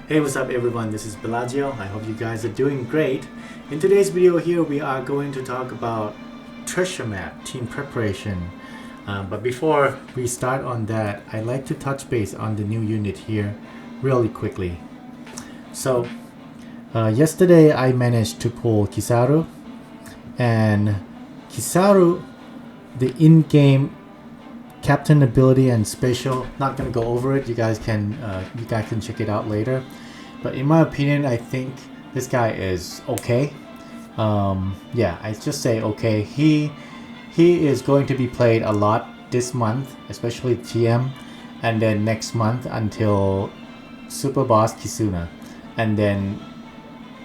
Hey, what's up everyone, this is Bellagio. I hope you guys are doing great. In today's video here we are going to talk about treasure map team preparation. But before we start on that, I'd like to touch base on the new unit here really quickly. So yesterday I managed to pull Kizaru, and Kizaru, the in-game captain ability and special, not gonna go over it. You guys can check it out later. But in my opinion, I think this guy is okay. Yeah, I just say okay. He is going to be played a lot this month, especially TM, and then next month until Super Boss Kizuna, and then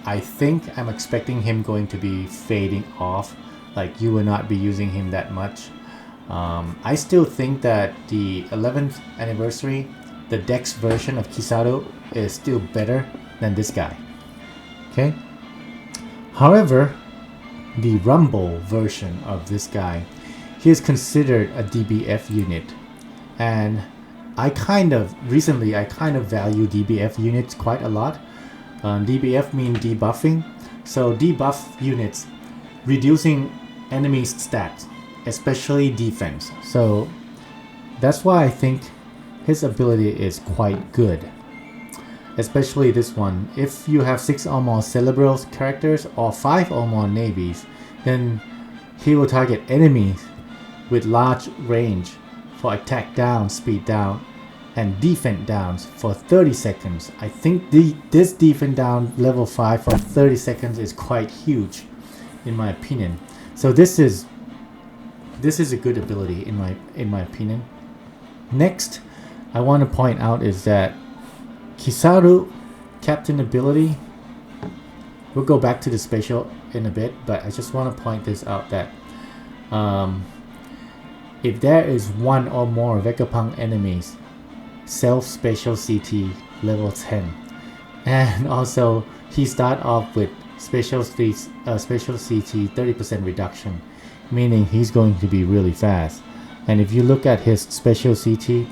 I think I'm expecting him going to be fading off. Like, you will not be using him that much. I still think that the 11th anniversary, the Dex version of Kizaru is still better than this guy. Okay? However, the Rumble version of this guy, he is considered a DBF unit. And recently I kind of value DBF units quite a lot. DBF means debuffing. So debuff units, reducing enemies' stats, especially defense. So that's why I think his ability is quite good, especially this one. If you have 6 or more Cerebrals characters or 5 or more navies, then he will target enemies with large range for attack down, speed down, and defense downs for 30 seconds. I think this defense down level 5 for 30 seconds is quite huge in my opinion. So this is a good ability in my opinion. Next, I want to point out is that Kizaru captain ability. We'll go back to the special in a bit, but I just want to point this out that if there is one or more Vegapunk enemies, self special CT level 10, and also he start off with special CT 30% reduction, meaning he's going to be really fast. And if you look at his special CT,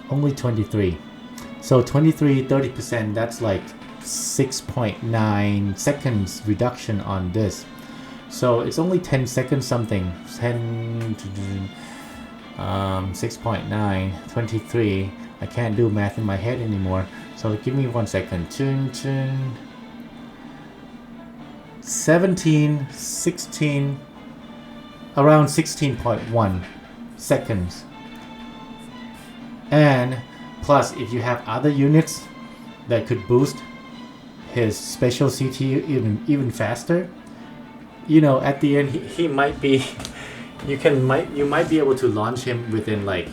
only 23. So 23, 30%, that's like 6.9 seconds reduction on this. So it's only 10 seconds something. 6.9, 23. I can't do math in my head anymore. So give me 1 second. 17, 16, around 16.1 seconds. And plus, if you have other units that could boost his special CT even faster, you know, at the end he might be you might be able to launch him within like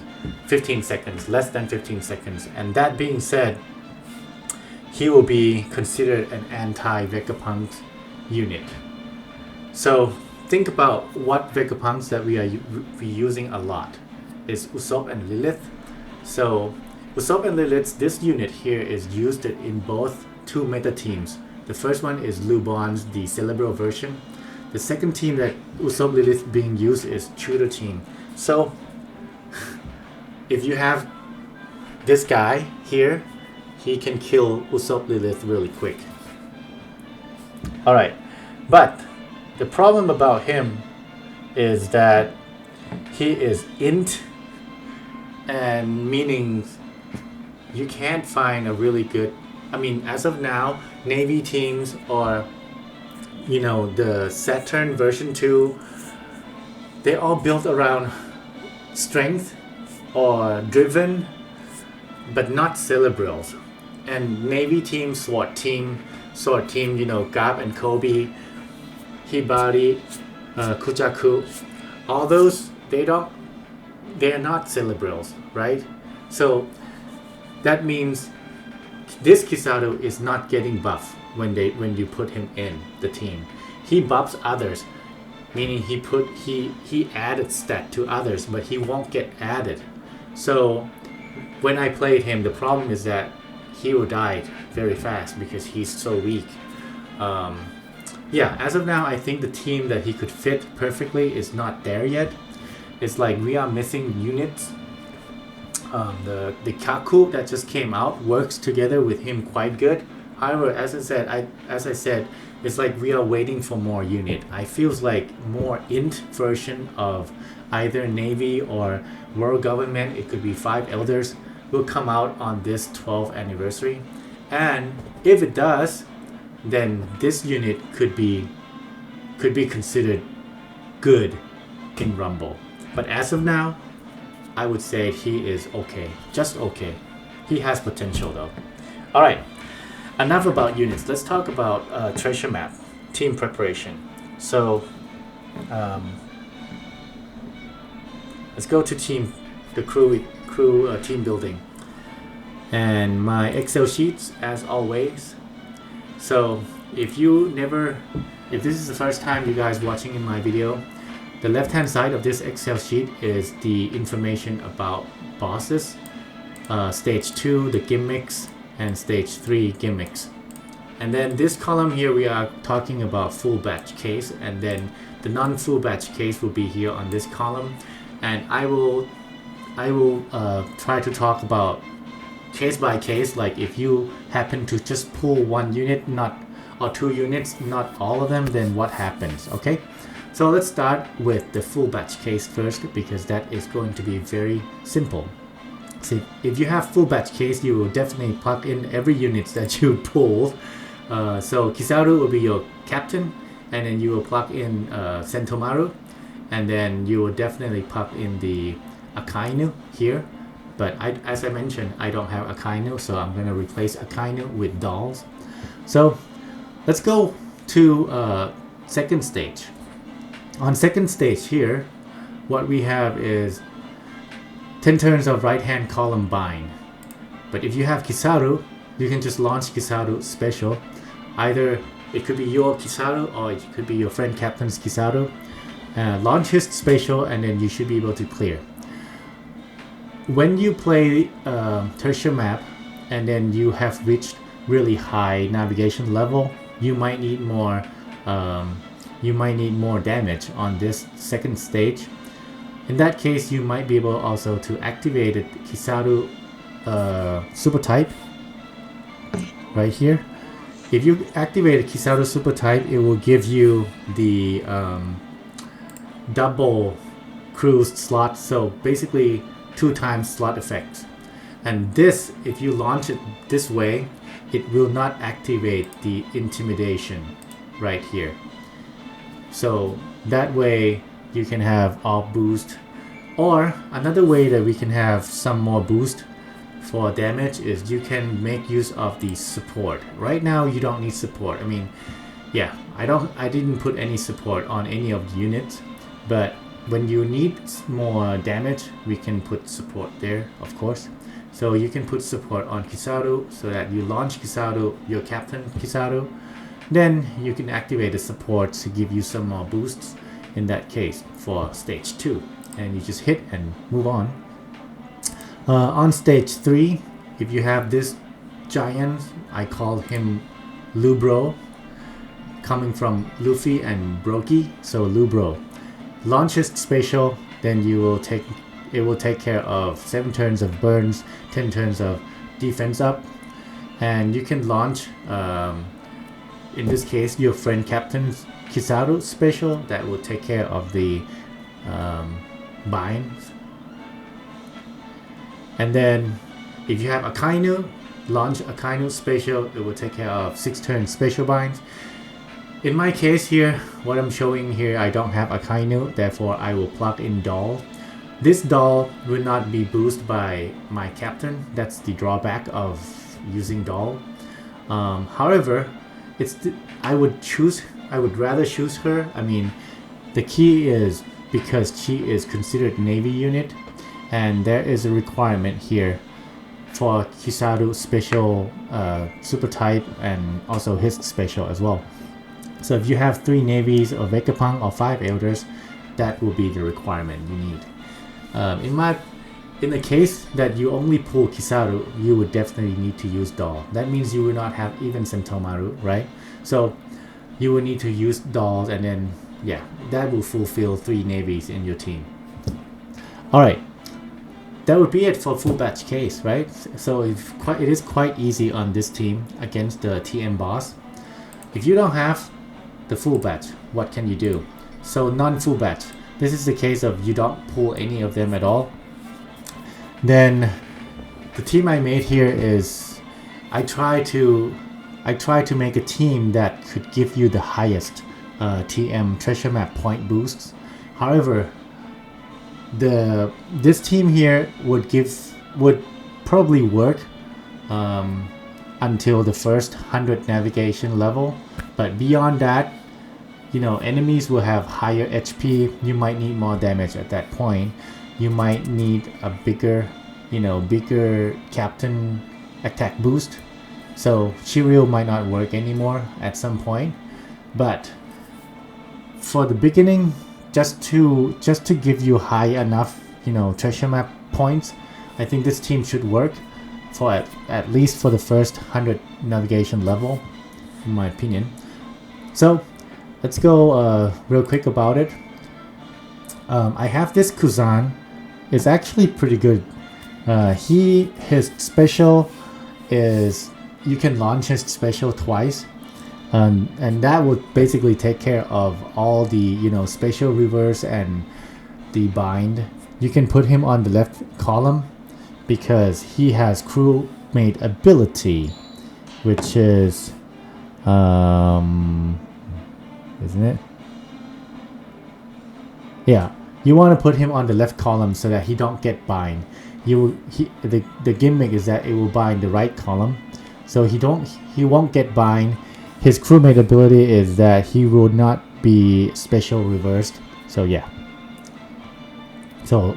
15 seconds, less than 15 seconds. And that being said, he will be considered an anti-Vegapunk unit. So think about what Vegapunks that we are using a lot is Usopp and Lilith. So Usopp and Lilith, this unit here is used in both two meta teams. The first one is Lubon's, the Cerebral version. The second team that Usopp Lilith being used is Intruder team. So if you have this guy here, he can kill Usopp Lilith really quick. Alright, but the problem about him is that he is int, and meaning you can't find a really good, I mean, as of now, Navy teams or, you know, the Saturn version 2, they're all built around strength or driven, but not cerebrals. And Navy team, SWAT team, you know, Garp and Kobe, Hibari, Kujaku, all those, they're not cerebrals, right? So that means this Kizaru is not getting buff when you put him in the team. He buffs others, meaning he added stat to others, but he won't get added. So when I played him, the problem is that he will die very fast because he's so weak. Yeah, as of now, I think the team that he could fit perfectly is not there yet. It's like we are missing units. The Kaku that just came out works together with him quite good. However, as I said, it's like we are waiting for more unit. I feels like more int version of either Navy or World Government, it could be 5 Elders, will come out on this 12th anniversary. And if it does, then this unit could be considered good in Rumble. But as of now, I would say he is okay, just okay. He has potential though. All right, enough about units. Let's talk about treasure map, team preparation. So let's go to the crew team building, and my Excel sheets as always. So if this is the first time you guys watching in my video, the left hand side of this Excel sheet is the information about bosses, stage 2 the gimmicks, and stage 3 gimmicks. And then this column here we are talking about full batch case, and then the non-full batch case will be here on this column. And I will try to talk about case by case, like if you happen to just pull 1 unit or 2 units, not all of them, then what happens, okay? So let's start with the full batch case first, because that is going to be very simple. So if you have full batch case, you will definitely plug in every unit that you pull. So Kizaru will be your captain, and then you will plug in Sentomaru, and then you will definitely plug in the Akainu here. But as I mentioned, I don't have Akainu, so I'm going to replace Akainu with dolls. So let's go to second stage. On second stage here, what we have is 10 turns of right hand column bind. But if you have Kizaru, you can just launch Kizaru special. Either it could be your Kizaru or it could be your friend captain's Kizaru. Launch his special, and then you should be able to clear. When you play tertiary map and then you have reached really high navigation level, you might need more damage on this second stage. In that case, you might be able also to activate the Kizaru super type right here. If you activate a Kizaru super type, it will give you the double cruise slot, so basically 2 times slot effects. And this, if you launch it this way, it will not activate the intimidation right here. So that way you can have all boost. Or another way that we can have some more boost for damage is you can make use of the support. Right now you don't need support. I mean, yeah, I didn't put any support on any of the units, but when you need more damage, we can put support there, of course. So you can put support on Kizaru so that you launch Kizaru, your captain Kizaru. Then you can activate the support to give you some more boosts in that case for stage 2. And you just hit and move on. On stage 3, if you have this giant, I call him Lubro, coming from Luffy and Broky, so Lubro. Launches spatial, then it will take care of 7 turns of burns, 10 turns of defense up, and you can launch in this case your friend captain's Kizaru special that will take care of the binds. And then if you have Akainu, launch Akainu special, it will take care of 6 turn special binds. In my case here, what I'm showing here, I don't have Akainu, therefore I will plug in doll. This doll will not be boosted by my captain. That's the drawback of using doll. However, I would rather choose her. I mean, the key is because she is considered Navy unit, and there is a requirement here for Kizaru special super type and also his special as well. So if you have 3 navies or Vegapunk or 5 elders, that will be the requirement you need. In the case that you only pull Kizaru, you would definitely need to use doll. That means you will not have even Sentomaru, right? So you will need to use dolls, and then yeah, that will fulfill 3 navies in your team. Alright, that would be it for full batch case, right? So it is quite easy on this team against the TM boss. If you don't have the full batch, what can you do? So non-full batch. This is the case of you don't pull any of them at all. Then the team I made here is I try to make a team that could give you the highest TM treasure map point boosts. However, this team here would probably work until the first 100 navigation level, but beyond that, you know, enemies will have higher HP. You might need more damage at that point. You might need a bigger captain attack boost. So Shiryu might not work anymore at some point, but for the beginning, just to give you high enough, you know, treasure map points, I think this team should work for at least for the first 100 navigation level, in my opinion. So let's go real quick about it. I have this Kuzan. It's actually pretty good. His special is you can launch his special twice, and that would basically take care of all the, you know, special reverse and the bind. You can put him on the left column because he has crewmate ability, which is isn't it? Yeah, you want to put him on the left column so that he don't get bind. The gimmick is that it will bind the right column, so he won't get bind. His crewmate ability is that he will not be special reversed. So yeah, so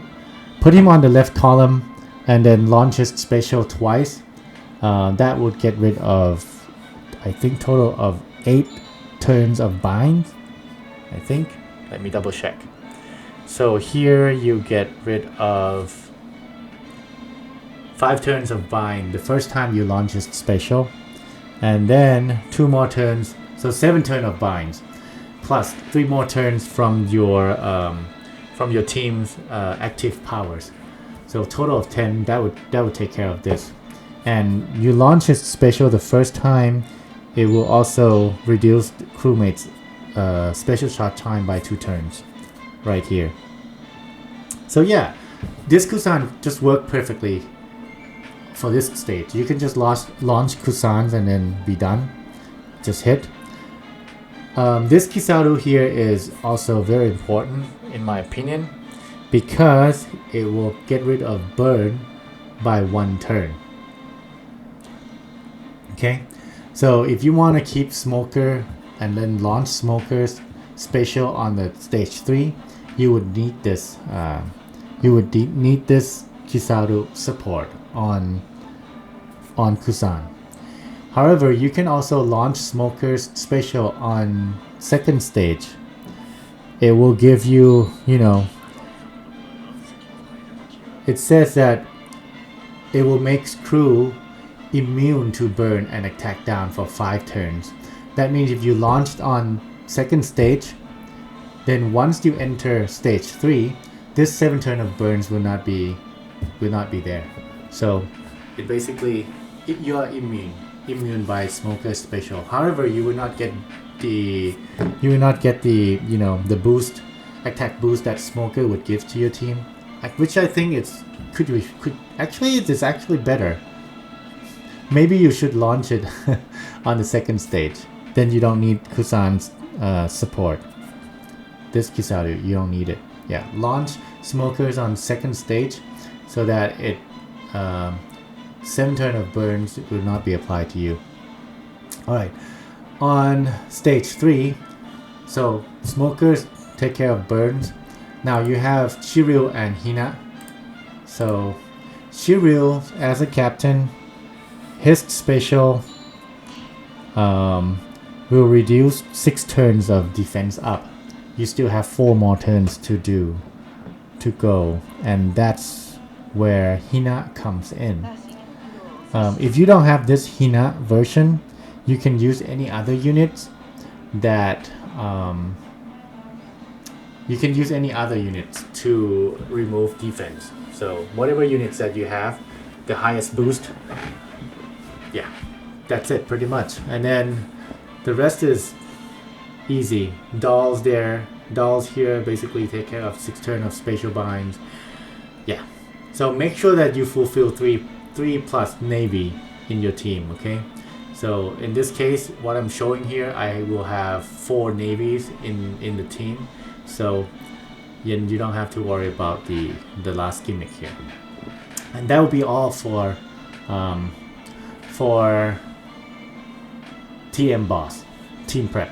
put him on the left column and then launch his special twice. That would get rid of, I think, total of 8 turns of bind, I think. Let me double check. So here you get rid of 5 turns of bind the first time you launch his special, and then 2 more turns, so 7 turns of binds, plus 3 more turns from your team's active powers. So total of 10. That would take care of this. And you launch his special the first time, it will also reduce the crewmate's special shot time by 2 turns, right here. So yeah, this Kusan just worked perfectly for this stage. You can just launch Kusans and then be done. Just hit. This Kisaru here is also very important in my opinion because it will get rid of burn by 1 turn. Okay, so if you want to keep Smoker and then launch Smoker's special on the stage 3, you would need this. Need this Kisaru support on Kusan. However, you can also launch Smoker's special on second stage. It will give you, you know, it says that it will make crew immune to burn and attack down for 5 turns. That means if you launched on second stage, then once you enter stage 3, this 7 turn of burns will not be there. So it basically, you are immune by Smoker's special. However, you will not get the you know, the boost, attack boost that Smoker would give to your team, which I think it is actually better. Maybe you should launch it on the second stage. Then you don't need Kusan's support. This Kisaru, you don't need it. Yeah, launch Smokers on second stage so that it 7 turn of burns will not be applied to you. Alright, on stage 3, so Smokers take care of burns. Now you have Shiryu and Hina. So Shiryu as a captain, his special will reduce 6 turns of defense up. You still have 4 more turns to go, and that's where Hina comes in. If you don't have this Hina version, you can use any other units that you can use any other units to remove defense. So whatever units that you have, the highest boost, yeah, that's it pretty much. And then the rest is easy. Dolls there, dolls here basically take care of 6 turn of spatial binds. Yeah, so make sure that you fulfill 3 plus navy in your team, okay? So in this case, what I'm showing here, I will have 4 navies in the team. So you don't have to worry about the last gimmick here. And that will be all for TM boss, team prep.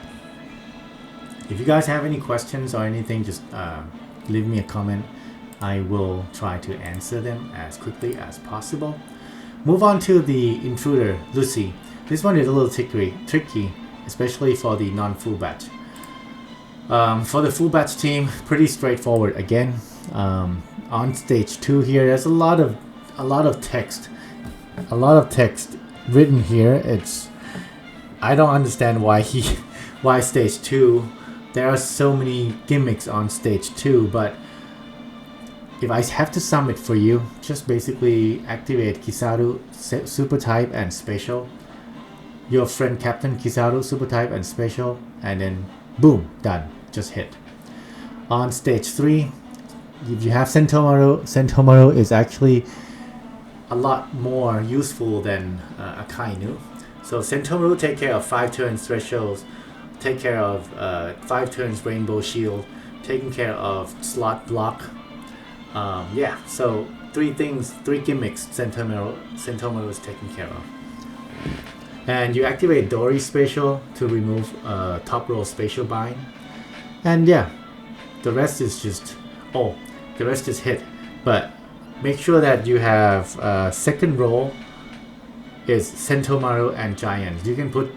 If you guys have any questions or anything, just leave me a comment. I will try to answer them as quickly as possible. Move on to the Intruder, Lucci. This one is a little tricky, especially for the non-full batch. For the full batch team, pretty straightforward again. On stage 2 here, there's a lot of text written here. I don't understand why stage 2. There are so many gimmicks on stage 2, but if I have to sum it for you, just basically activate Kizaru super type and special, your friend Captain Kizaru super type and special, and then boom, done, just hit. On stage 3, if you have Sentomaru is actually a lot more useful than Akainu. So Sentomaru take care of 5 turns thresholds, take care of 5 turns rainbow shield, taking care of slot block. Yeah, so 3 gimmicks Sentomaru is taken care of. And you activate Dory Spatial to remove top row spatial bind. And yeah, the rest is just, the rest is hit. But make sure that you have second row is Sentomaru and Giants. You can put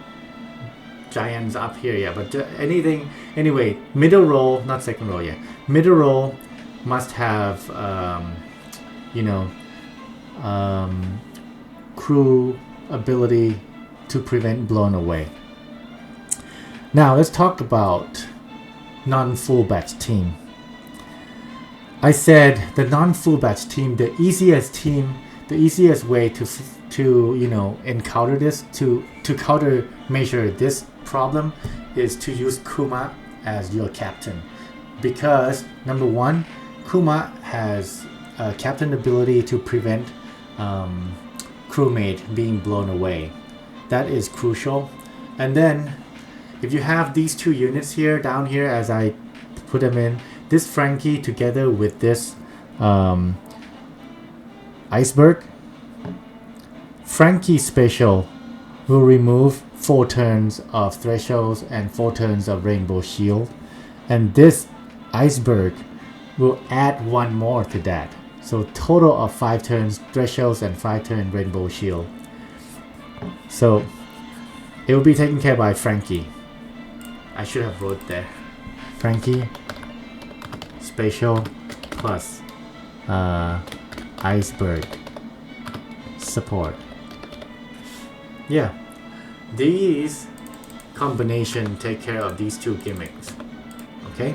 Giants up here, yeah, but anyway, middle row, not second row, yeah. Middle row must have, crew ability to prevent blown away. Now let's talk about non-full batch team. I said the non-full batch team, the easiest way to encounter this, to countermeasure this problem is to use Kuma as your captain, because number 1, Kuma has captain ability to prevent crewmate being blown away. That is crucial. And then if you have these 2 units here down here, as I put them in, this Frankie together with this iceberg, Frankie special will remove 4 turns of thresholds and 4 turns of rainbow shield, and this iceberg will add 1 more to that. So total of 5 turns thresholds and 5 turn rainbow shield. So it will be taken care by Frankie. I should have wrote there. Frankie spatial plus iceberg support. Yeah, these combination take care of these 2 gimmicks. Okay.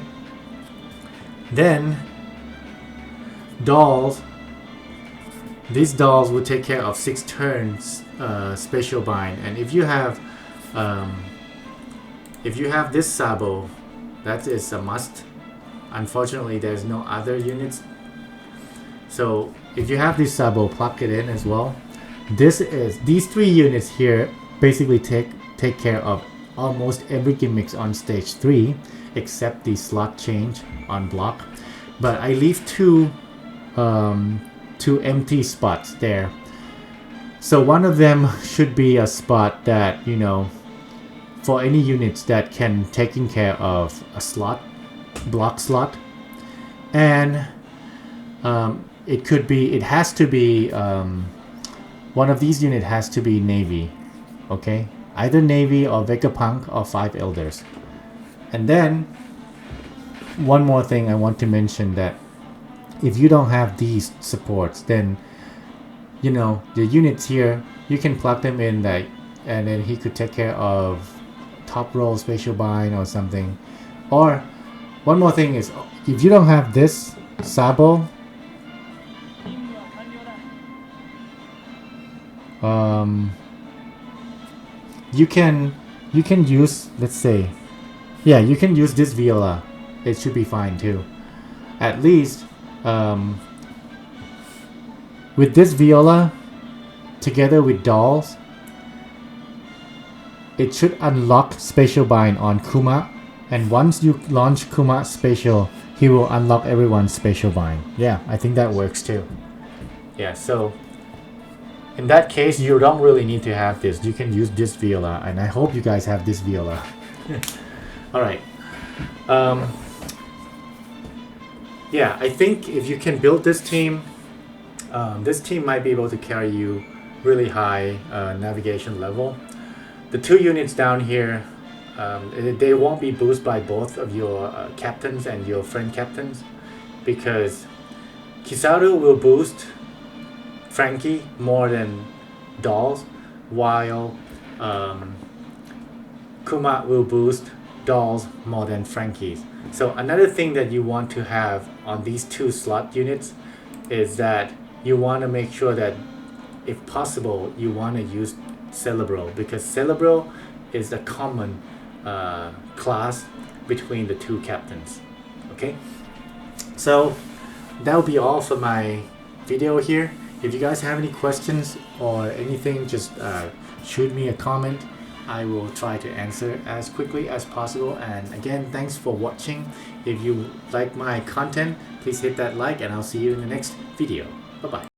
Then dolls. These dolls will take care of 6 turns spatial bind, and if you have this Sabo, that is a must. Unfortunately, there's no other units. So if you have this Sabo, plug it in as well. These 3 units here basically take care of almost every gimmicks on stage 3 except the slot change on block. But I leave 2 empty spots there. So one of them should be a spot that, for any units that can taking care of a slot, block slot. And it has to be one of these units has to be Navy. Okay, either Navy or Vegapunk or 5 Elders. And then one more thing I want to mention, that if you don't have these supports, then the units here, you can plug them in, and then he could take care of top roll spatial bind or something. Or one more thing is, if you don't have this sabo, you can use, let's say, yeah, you can use this viola. It should be fine too. At least with this viola together with dolls, it should unlock spatial bind on Kuma, and once you launch Kuma spatial, he will unlock everyone's spatial bind. Yeah, I think that works too. Yeah, so in that case, you don't really need to have this. You can use this viola, and I hope you guys have this viola. All right. Yeah, I think if you can build this team might be able to carry you really high navigation level. The two units down here, they won't be boosted by both of your captains and your friend captains, because Kizaru will boost Frankie more than dolls, while Kuma will boost dolls more than Frankies. So another thing that you want to have on these two slot units is that you want to make sure that, if possible, you want to use Cerebro, because Cerebro is a common class between the two captains. Okay, so that will be all for my video here. If you guys have any questions or anything, just shoot me a comment. I will try to answer as quickly as possible. And again, thanks for watching. If you like my content, please hit that like, and I'll see you in the next video. Bye bye.